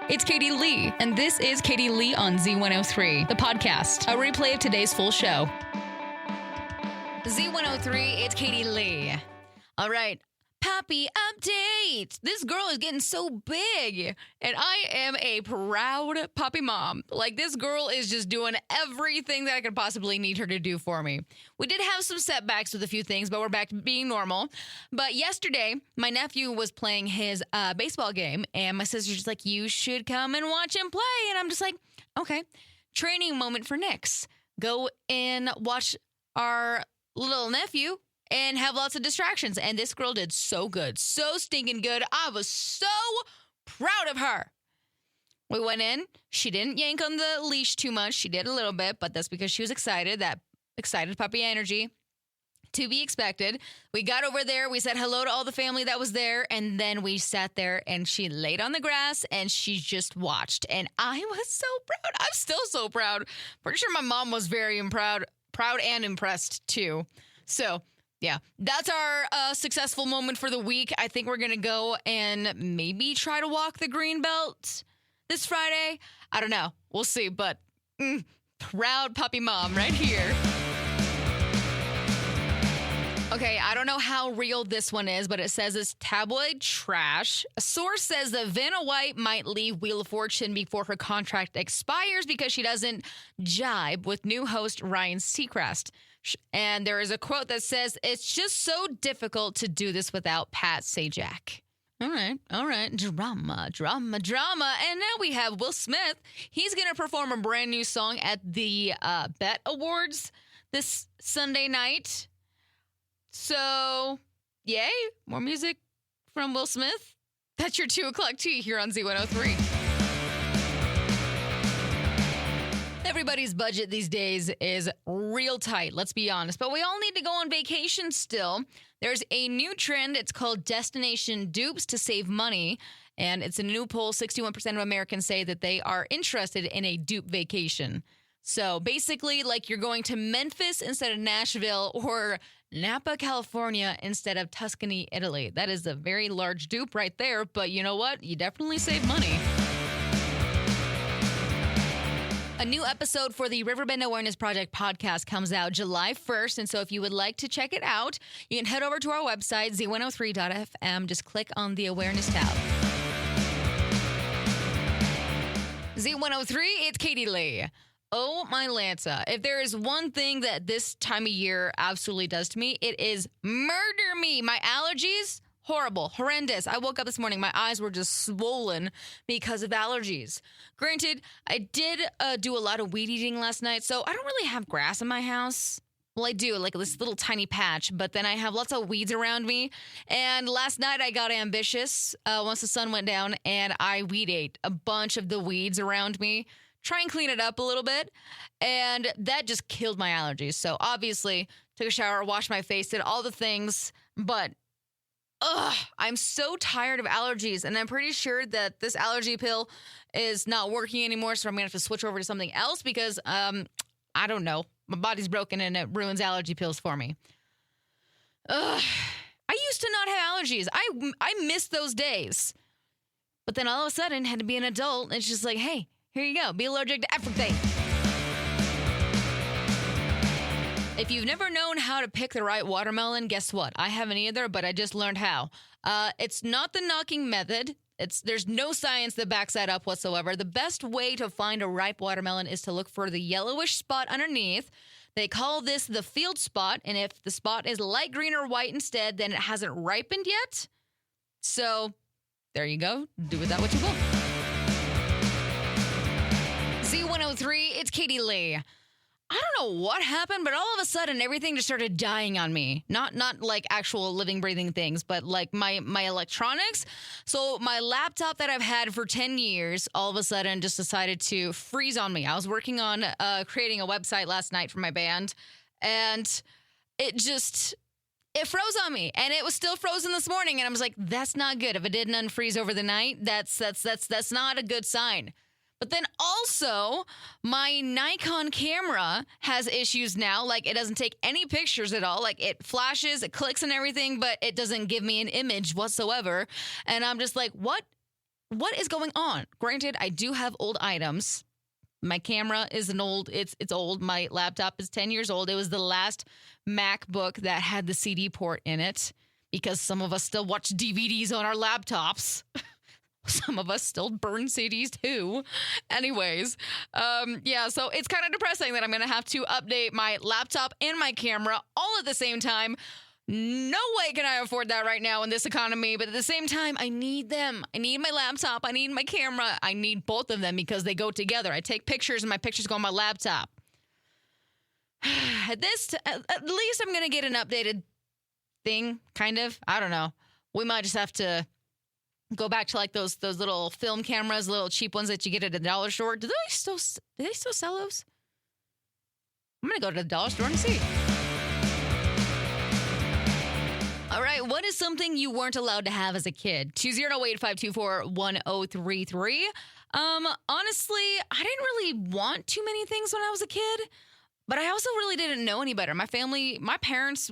It's Katie Lee, and this is Katie Lee on Z103, the podcast, a replay of today's full show. Z103, it's Katie Lee. All right, Pappy update. This girl is getting so big, and I am a proud Pappy mom. Like, this girl is just doing everything that I could possibly need her to do for me. We did have some setbacks with a few things, but we're back to being normal. But yesterday, my nephew was playing his baseball game, and my sister's just like, you should come and watch him play. And I'm just like, okay. Training moment for Nix. Go and watch our little nephew and have lots of distractions. And this girl did so good. So stinking good. I was so proud of her. We went in. She didn't yank on the leash too much. She did a little bit, but that's because she was excited. That excited puppy energy. To be expected. We got over there. We said hello to all the family that was there. And then we sat there and she laid on the grass and she just watched. And I was so proud. I'm still so proud. Pretty sure my mom was very proud and impressed too. So, yeah, that's our successful moment for the week. I think we're going to go and maybe try to walk the green belt this Friday. I don't know. We'll see. But proud puppy mom right here. Okay, I don't know how real this one is, but it says it's tabloid trash. A source says that Vanna White might leave Wheel of Fortune before her contract expires because she doesn't jibe with new host Ryan Seacrest. And there is a quote that says, it's just so difficult to do this without Pat Sajak. All right. Drama. And now we have Will Smith. He's going to perform a brand new song at the BET Awards this Sunday night. So, yay, more music from Will Smith. That's your 2 o'clock tea here on Z103. Everybody's budget these days is real tight, let's be honest. But we all need to go on vacation still. There's a new trend. It's called destination dupes to save money. And it's a new poll. 61% of Americans say that they are interested in a dupe vacation. So basically, like you're going to Memphis instead of Nashville or Napa, California instead of Tuscany, Italy. That is a very large dupe right there. But you know what? You definitely save money. A new episode for the Riverbend Awareness Project podcast comes out July 1st. And so if you would like to check it out, you can head over to our website, z103.fm. Just click on the awareness tab. Z103, it's Katie Lee. Oh, my Lanta. If there is one thing that this time of year absolutely does to me, it is murder me. My allergies, horrible, horrendous. I woke up this morning, my eyes were just swollen because of allergies. Granted, I did do a lot of weed eating last night, so I don't really have grass in my house. Well, I do, like this little tiny patch, but then I have lots of weeds around me. And last night I got ambitious once the sun went down, and I weed ate a bunch of the weeds around me. Try and clean it up a little bit, and that just killed my allergies. So obviously, took a shower, washed my face, did all the things, but I'm so tired of allergies, and I'm pretty sure that this allergy pill is not working anymore, so I'm going to have to switch over to something else because, I don't know, my body's broken and it ruins allergy pills for me. I used to not have allergies. I missed those days. But then all of a sudden, had to be an adult, and it's just like, hey, here you go. Be allergic to everything. If you've never known how to pick the right watermelon, guess what? I haven't either, but I just learned how. It's not the knocking method. There's no science that backs that up whatsoever. The best way to find a ripe watermelon is to look for the yellowish spot underneath. They call this the field spot, and if the spot is light green or white instead, then it hasn't ripened yet. So, there you go. Do with that what you will. Z103, it's Katie Lee. I don't know what happened, but all of a sudden everything just started dying on me. Not like actual living, breathing things, but like my electronics. So my laptop that I've had for 10 years all of a sudden just decided to freeze on me. I was working on creating a website last night for my band, and it froze on me, and it was still frozen this morning, and I was like, that's not good. If it didn't unfreeze over the night, that's not a good sign. But then also, my Nikon camera has issues now. Like, it doesn't take any pictures at all. Like, it flashes, it clicks and everything, but it doesn't give me an image whatsoever. And I'm just like, what what is going on? Granted, I do have old items. My camera is it's old. My laptop is 10 years old. It was the last MacBook that had the CD port in it because some of us still watch DVDs on our laptops. Some of us still burn CDs too. Anyways, so it's kind of depressing that I'm going to have to update my laptop and my camera all at the same time. No way can I afford that right now in this economy, but at the same time, I need them. I need my laptop. I need my camera. I need both of them because they go together. I take pictures and my pictures go on my laptop. At least I'm going to get an updated thing, kind of. I don't know. We might just have to go back to like those little film cameras, little cheap ones that you get at the dollar store. Do they still sell those? I'm going to go to the dollar store and see. All right, what is something you weren't allowed to have as a kid? 208-524-1033. Honestly, I didn't really want too many things when I was a kid, but I also really didn't know any better. My parents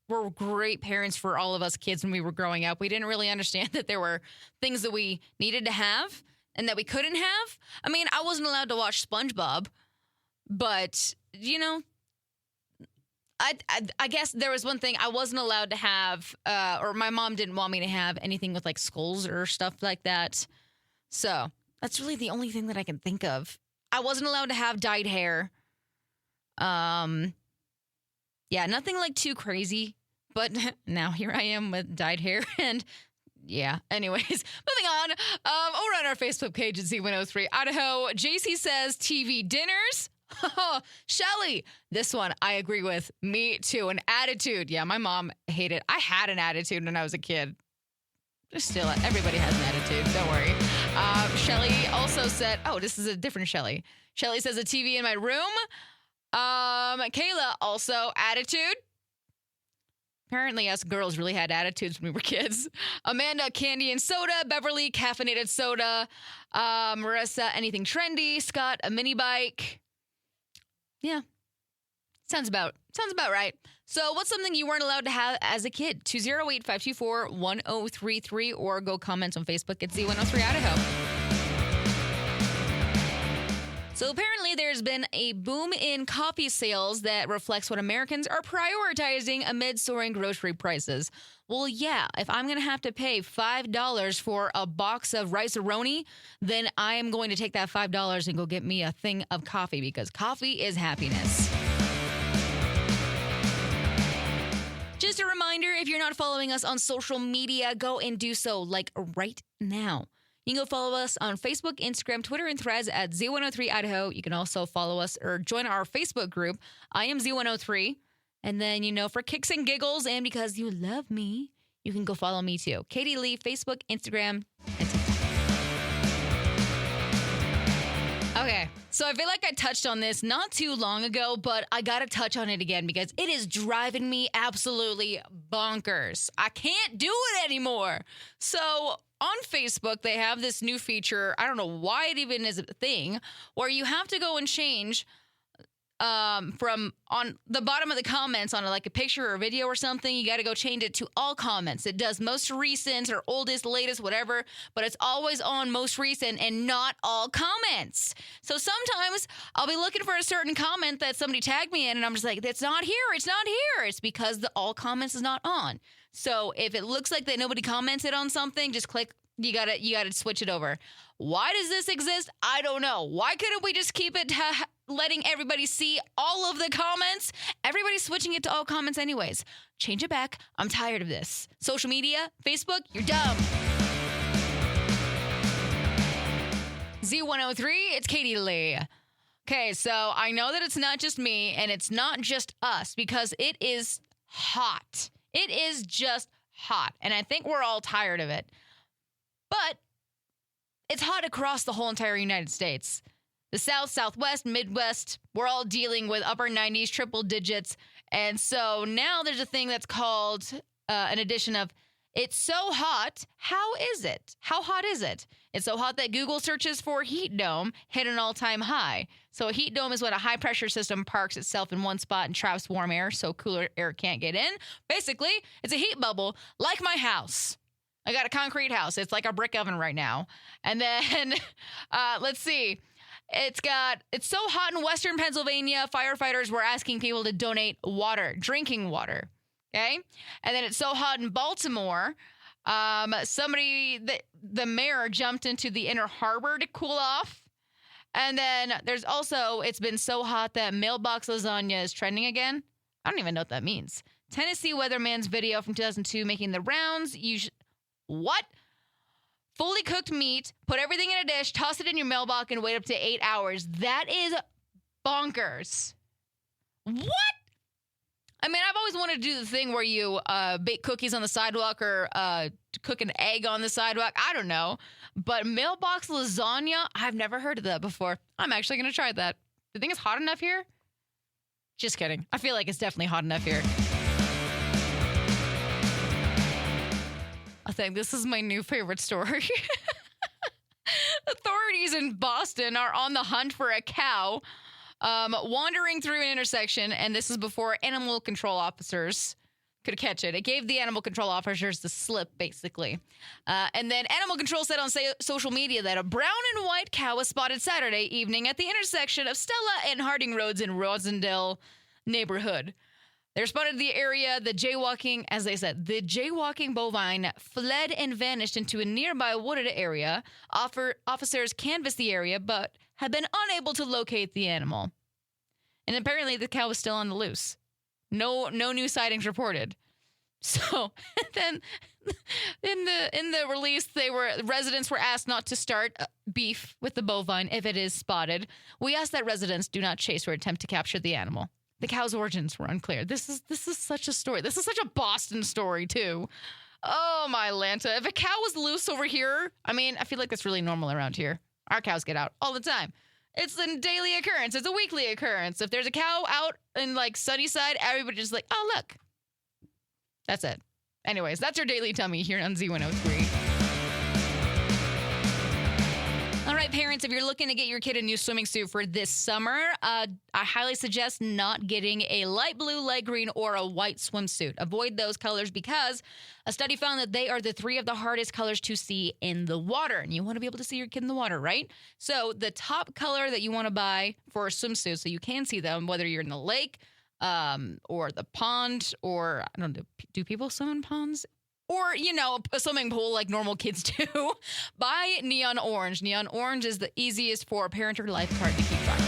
were great parents for all of us kids when we were growing up. We didn't really understand that there were things that we needed to have and that we couldn't have. I mean, I wasn't allowed to watch SpongeBob, but, I guess there was one thing I wasn't allowed to have, or my mom didn't want me to have anything with like skulls or stuff like that. So that's really the only thing that I can think of. I wasn't allowed to have dyed hair. Nothing like too crazy. But now here I am with dyed hair and anyways, moving on. Over on our Facebook page at Z103 Idaho, JC says TV dinners. Shelly, this one I agree with. Me too. An attitude. Yeah, my mom hated. I had an attitude when I was a kid. Still, everybody has an attitude. Don't worry. Shelly also said, this is a different Shelly. Shelly says a TV in my room. Kayla also attitude. Apparently, us girls really had attitudes when we were kids. Amanda, candy and soda. Beverly, caffeinated soda. Marissa, anything trendy. Scott, a mini bike. Yeah. Sounds about right. So what's something you weren't allowed to have as a kid? 208-524-1033 or go comment on Facebook at Z103 Idaho. So apparently there's been a boom in coffee sales that reflects what Americans are prioritizing amid soaring grocery prices. Well, yeah, if I'm going to have to pay $5 for a box of Rice-A-Roni, then I am going to take that $5 and go get me a thing of coffee because coffee is happiness. Just a reminder, if you're not following us on social media, go and do so like right now. You can go follow us on Facebook, Instagram, Twitter, and Threads at Z103 Idaho. You can also follow us or join our Facebook group. I am Z103. And then, for kicks and giggles and because you love me, you can go follow me too. Katie Lee, Facebook, Instagram, and TikTok. Okay, so I feel like I touched on this not too long ago, but I got to touch on it again because it is driving me absolutely bonkers. I can't do it anymore. So on Facebook, they have this new feature. I don't know why it even is a thing, where you have to go and change from on the bottom of the comments on like a picture or a video or something. You got to go change it to all comments. It does most recent or oldest, latest, whatever, but it's always on most recent and not all comments. So sometimes I'll be looking for a certain comment that somebody tagged me in and I'm just like, it's not here. It's not here. It's because the all comments is not on. So if it looks like that nobody commented on something, just click. You gotta switch it over. Why does this exist? I don't know. Why couldn't we just keep it letting everybody see all of the comments? Everybody's switching it to all comments anyways. Change it back. I'm tired of this. Social media, Facebook, you're dumb. Z103, it's Katie Lee. Okay, so I know that it's not just me and it's not just us because it is hot. It is just hot. And I think we're all tired of it. But it's hot across the whole entire United States. The South, Southwest, Midwest, we're all dealing with upper 90s, triple digits. And so now there's a thing that's called an edition of It's So Hot, How Is It? How hot is it? It's so hot that Google searches for heat dome hit an all-time high. So a heat dome is when a high-pressure system parks itself in one spot and traps warm air so cooler air can't get in. Basically, it's a heat bubble like my house. I got a concrete house. It's like a brick oven right now. And then, let's see. It's so hot in Western Pennsylvania, firefighters were asking people to donate water, drinking water. Okay. And then it's so hot in Baltimore. The mayor jumped into the Inner Harbor to cool off. And then there's also, it's been so hot that mailbox lasagna is trending again. I don't even know what that means. Tennessee weatherman's video from 2002 making the rounds. What? Fully cooked meat, put everything in a dish, toss it in your mailbox, and wait up to 8 hours. That is bonkers. What? I mean, I've always wanted to do the thing where you bake cookies on the sidewalk or cook an egg on the sidewalk. I don't know. But mailbox lasagna, I've never heard of that before. I'm actually going to try that. Do you think it's hot enough here? Just kidding. I feel like it's definitely hot enough here. I think this is my new favorite story. Authorities in Boston are on the hunt for a cow wandering through an intersection, and this is before animal control officers could catch it. It gave the animal control officers the slip, basically. And then animal control said on social media that a brown and white cow was spotted Saturday evening at the intersection of Stella and Harding Roads in Rosendale neighborhood. They responded to the area. The jaywalking bovine fled and vanished into a nearby wooded area. Officers canvassed the area, but had been unable to locate the animal. And apparently the cow was still on the loose. No new sightings reported. So then in the release, residents were asked not to start beef with the bovine if it is spotted. We ask that residents do not chase or attempt to capture the animal. The cow's origins were unclear. This is such a story. This is such a Boston story, too. Oh, my Lanta. If a cow was loose over here, I mean, I feel like that's really normal around here. Our cows get out all the time. It's a daily occurrence. It's a weekly occurrence. If there's a cow out in, like, Sunnyside, everybody's just like, oh, look. That's it. Anyways, that's your Daily Tummy here on Z103. All right, parents, if you're looking to get your kid a new swimming suit for this summer, I highly suggest not getting a light blue, light green, or a white swimsuit. Avoid those colors because a study found that they are the 3 of the hardest colors to see in the water. And you want to be able to see your kid in the water, right? So the top color that you want to buy for a swimsuit so you can see them, whether you're in the lake or the pond, or I don't know, do people swim in ponds? Or, you know, a swimming pool like normal kids do. Buy Neon Orange. Neon Orange is the easiest for a parent or lifeguard to keep track of.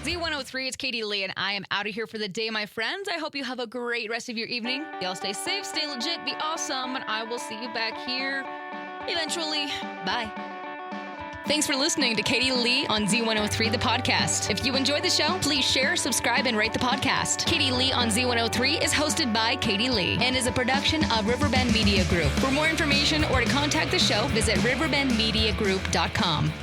Z103, it's Katie Lee, and I am out of here for the day, my friends. I hope you have a great rest of your evening. Y'all stay safe, stay legit, be awesome, and I will see you back here eventually. Bye. Thanks for listening to Katie Lee on Z103, the podcast. If you enjoyed the show, please share, subscribe, and rate the podcast. Katie Lee on Z103 is hosted by Katie Lee and is a production of Riverbend Media Group. For more information or to contact the show, visit riverbendmediagroup.com.